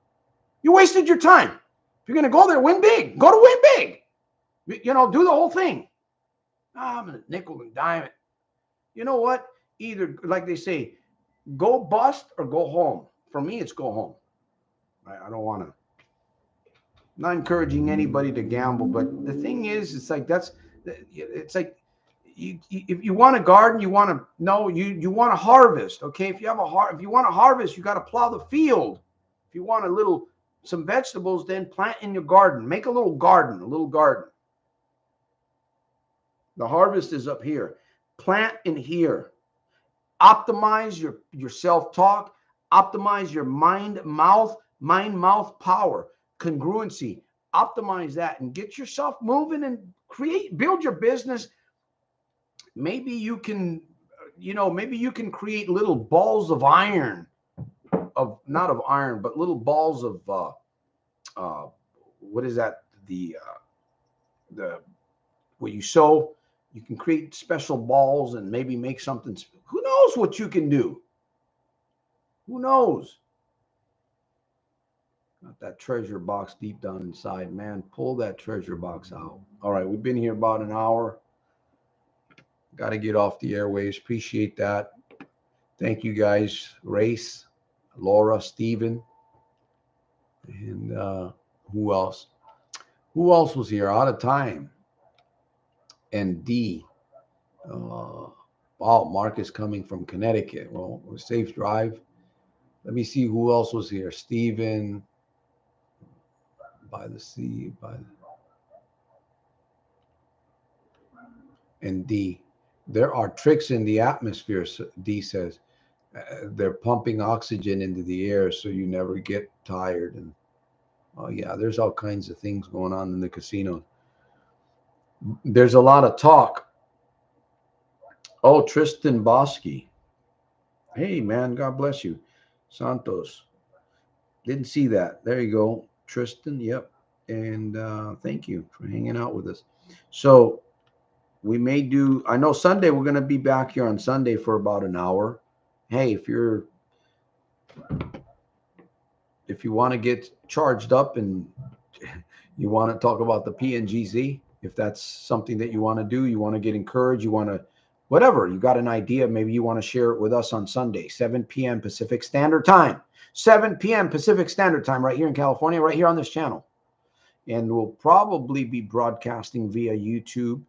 You wasted your time. If you're going to go there, win big. Go to win big. You know, do the whole thing. I'm a nickel and dime it. You know what? Either, like they say, go bust or go home. For me, it's go home. I don't want to. Not encouraging anybody to gamble, but the thing is, it's like it's like if you want to garden, you want to you want to harvest. Okay, if you want to harvest, you got to plow the field. If you want some vegetables, then plant in your garden. Make a little garden, The harvest is up here. Plant in here. Optimize your self-talk. Optimize your mind-mouth power. Congruency. Optimize that and get yourself moving and build your business. Maybe you can create little balls of iron, not of iron, but little balls of what is that? The what you sow. You can create special balls and maybe make something. Who knows what you can do? Who knows? Got that treasure box deep down inside, man. Pull that treasure box out. All right, we've been here about an hour. Got to get off the airwaves. Appreciate that. Thank you guys. Race, Laura, Steven, and who else? Who else was here? Out of time. And D. Mark is coming from Connecticut. Well, safe drive. Let me see who else was here. Steven, by the sea, and D. There are tricks in the atmosphere, D says. They're pumping oxygen into the air so you never get tired. And oh yeah, there's all kinds of things going on in the casino. There's a lot of talk. Oh, Tristan Bosky. Hey man, God bless you. Santos. Didn't see that. There you go. Tristan, yep. And thank you for hanging out with us. So we may do, I know Sunday, we're going to be back here on Sunday for about an hour. Hey, if you want to get charged up and you want to talk about the PNGZ, if that's something that you want to do, you want to get encouraged, you want to, whatever, you got an idea, maybe you want to share it with us on Sunday, 7 p.m. Pacific Standard Time. 7 p.m. Pacific Standard Time right here in California, right here on this channel. And we'll probably be broadcasting via YouTube,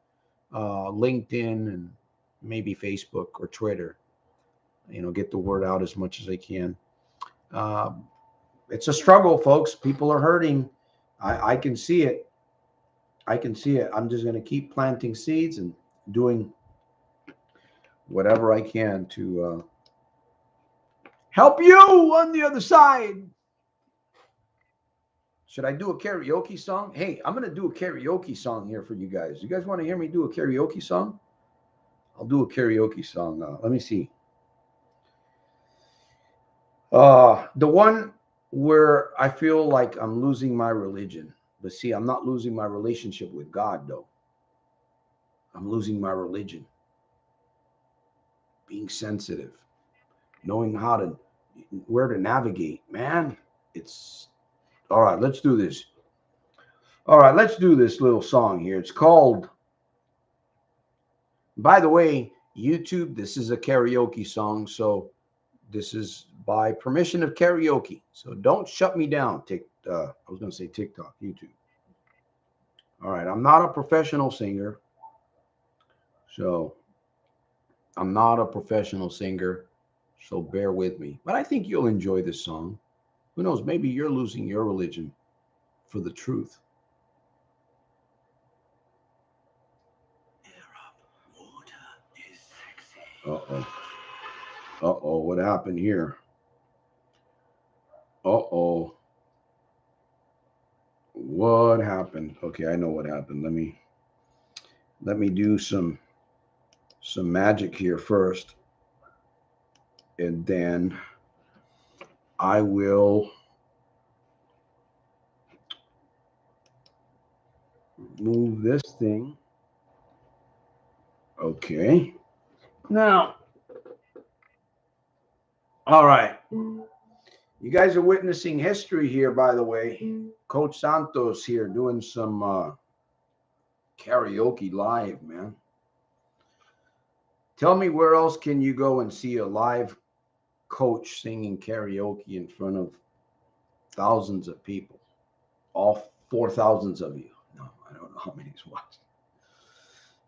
LinkedIn, and maybe Facebook or Twitter. Get the word out as much as I can. It's a struggle, folks. People are hurting. I can see it. I'm just going to keep planting seeds and doing whatever I can to help you on the other side. Should I do a karaoke song? Hey, I'm going to do a karaoke song here for you guys. You guys want to hear me do a karaoke song? I'll do a karaoke song. Let me see. The one where I feel like I'm losing my religion. But see, I'm not losing my relationship with God, though. I'm losing my religion. Being sensitive. Knowing where to navigate. Man, it's... All right, let's do this. All right, let's do this little song here. It's called... By the way, YouTube, this is a karaoke song, so this is by permission of karaoke. So don't shut me down. I was going to say TikTok, YouTube. All right, I'm not a professional singer. So bear with me. But I think you'll enjoy this song. Who knows? Maybe you're losing your religion for the truth. Air up, water is Uh-oh. Uh-oh, what happened here? Uh-oh. What happened? Okay, I know what happened. Let me do some magic here first. And then I will move this thing. Okay. Now, all right. You guys are witnessing history here, by the way. Coach Santos here doing some karaoke live, man. Tell me, where else can you go and see a live coach singing karaoke in front of thousands of people? All 4,000 of you. No, I don't know how many's watched.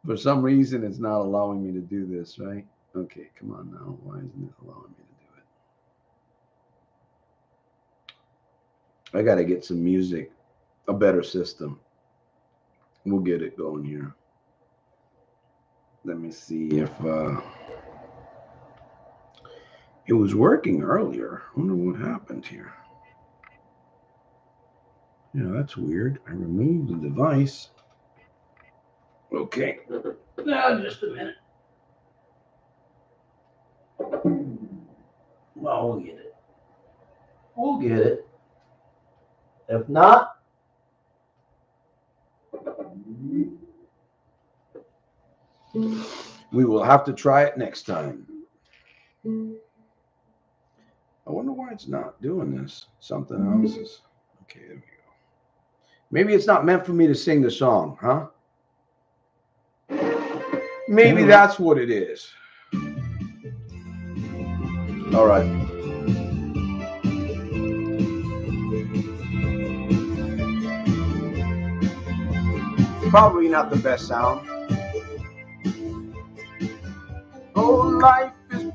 For some reason, it's not allowing me to do this, right? Okay, come on now. Why isn't it allowing me to do it? I got to get some music, a better system. We'll get it going here. Let me see if it was working earlier. I wonder what happened here. Yeah, that's weird. I removed the device. Okay. Now, just a minute. Well, we'll get it. We'll get it. If not, we will have to try it next time. I wonder why it's not doing this. Something else is. Okay, there we go. Maybe it's not meant for me to sing the song, huh? Maybe that's what it is. All right. Probably not the best sound. Oh, life is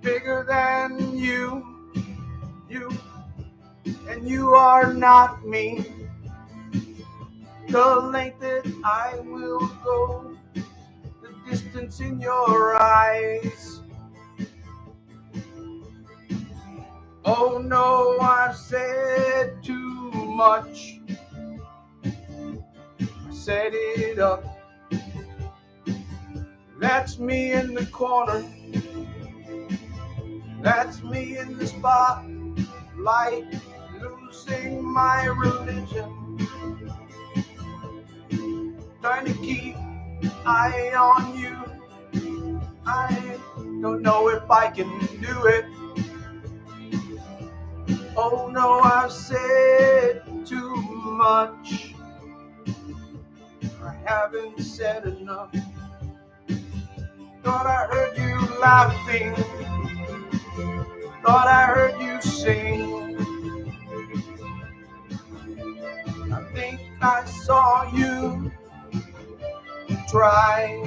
bigger than you, and you are not me. The length that I will go, the distance in your eyes. Oh no, I've said too much. Set it up. That's me in the corner. That's me in the spotlight, losing my religion. Trying to keep eye on you. I don't know if I can do it. Oh no, I've said too much. I haven't said enough. Thought I heard you laughing. Thought I heard you sing. I think I saw you try.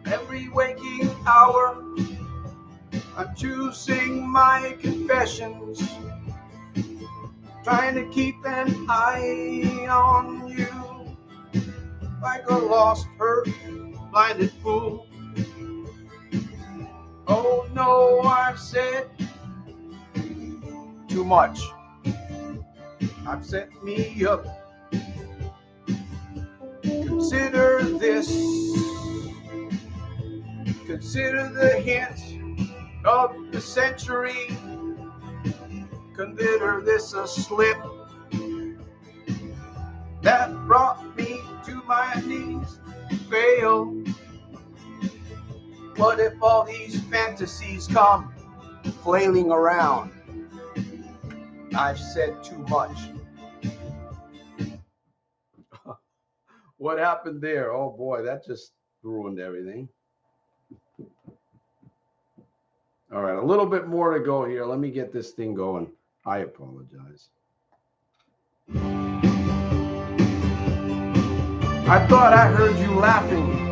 Every waking hour, I'm choosing my confessions, trying to keep an eye on you, like a lost, hurt, blinded fool. Oh no, I've said too much. I've set me up. Consider this. Consider the hint of the century. Consider this a slip that brought me to my knees. Fail. What if all these fantasies come flailing around? I've said too much. What happened there? Oh boy, that just ruined everything. All right, a little bit more to go here. Let me get this thing going. I apologize. I thought I heard you laughing.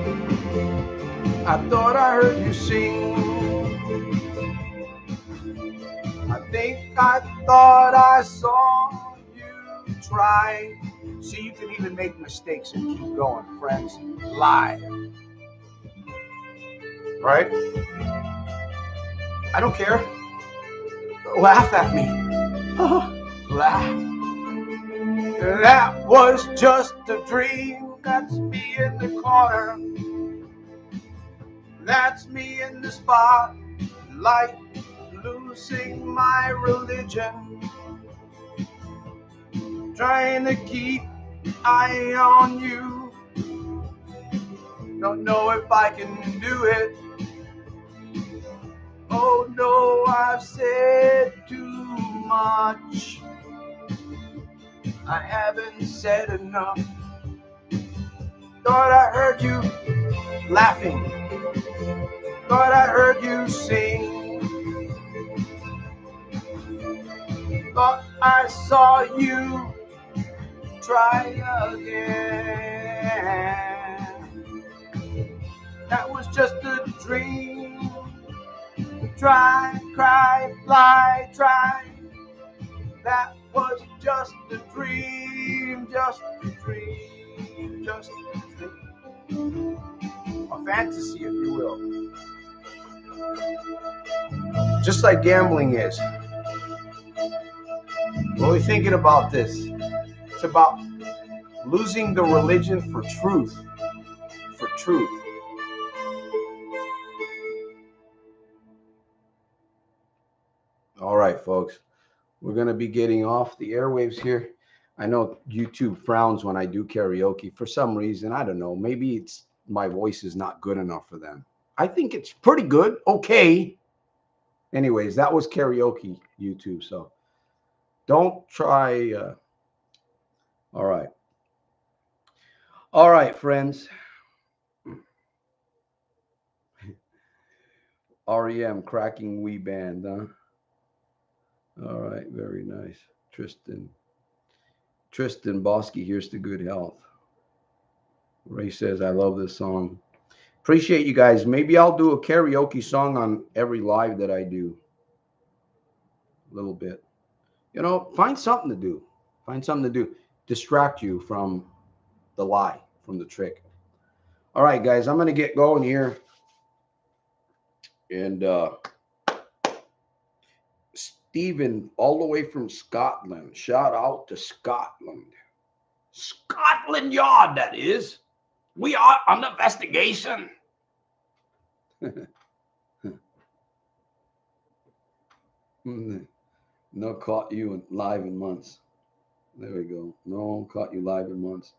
I thought I heard you sing. I think I thought I saw you try. See, you can even make mistakes and keep going, friends. Live. Right? I don't care. Laugh at me. Laugh. That was just a dream. That's me in the corner. That's me in the spotlight, losing my religion. Trying to keep eye on you. Don't know if I can do it. Oh no, I've said too much. I haven't said enough. Thought I heard you laughing. Thought I heard you sing. Thought I saw you try again. That was just a dream. Try, cry, fly, try. That was just a dream, just a dream, just a dream. A fantasy, if you will. Just like gambling is. Really thinking about this. It's about losing the religion for truth. For truth. All right, folks. We're going to be getting off the airwaves here. I know YouTube frowns when I do karaoke for some reason. I don't know. Maybe it's my voice is not good enough for them. I think it's pretty good. Okay. Anyways, that was karaoke, YouTube. So don't try. All right. All right, friends. REM, cracking wee band, huh? All right, very nice. Tristan Bosky, here's to good health. Ray says, I love this song. Appreciate you guys. Maybe I'll do a karaoke song on every live that I do. A little bit. You know, find something to do. Find something to do. Distract you from the lie, from the trick. All right, guys, I'm going to get going here. And Stephen, all the way from Scotland. Shout out to Scotland. Scotland Yard, that is. We are on investigation. No, caught you live in months. There we go. No, caught you live in months.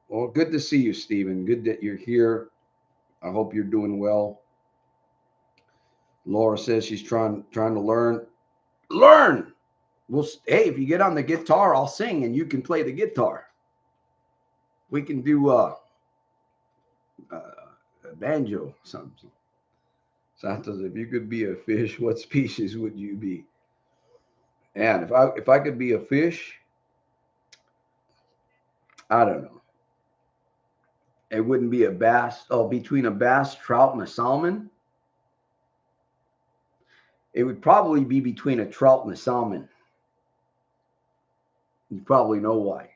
Well, good to see you, Stephen. Good that you're here. I hope you're doing well. Laura says she's trying to learn. Learn. Well, hey, if you get on the guitar, I'll sing and you can play the guitar. We can do a banjo, something. Santos, if you could be a fish, what species would you be? And if I could be a fish, I don't know. It wouldn't be a bass. Oh, between a bass, trout, and a salmon. It would probably be between a trout and a salmon. You probably know why.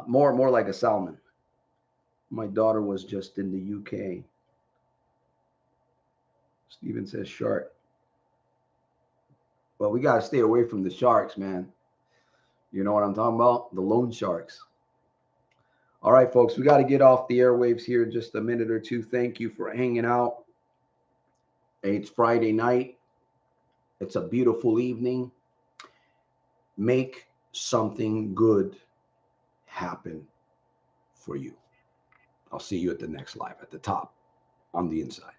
More like a salmon. My daughter was just in the UK. Steven says shark. Well, we got to stay away from the sharks, man. You know what I'm talking about? The loan sharks. All right, folks, we got to get off the airwaves here in just a minute or two. Thank you for hanging out. It's Friday night. It's a beautiful evening. Make something good happen for you. I'll see you at the next live at the top on the inside.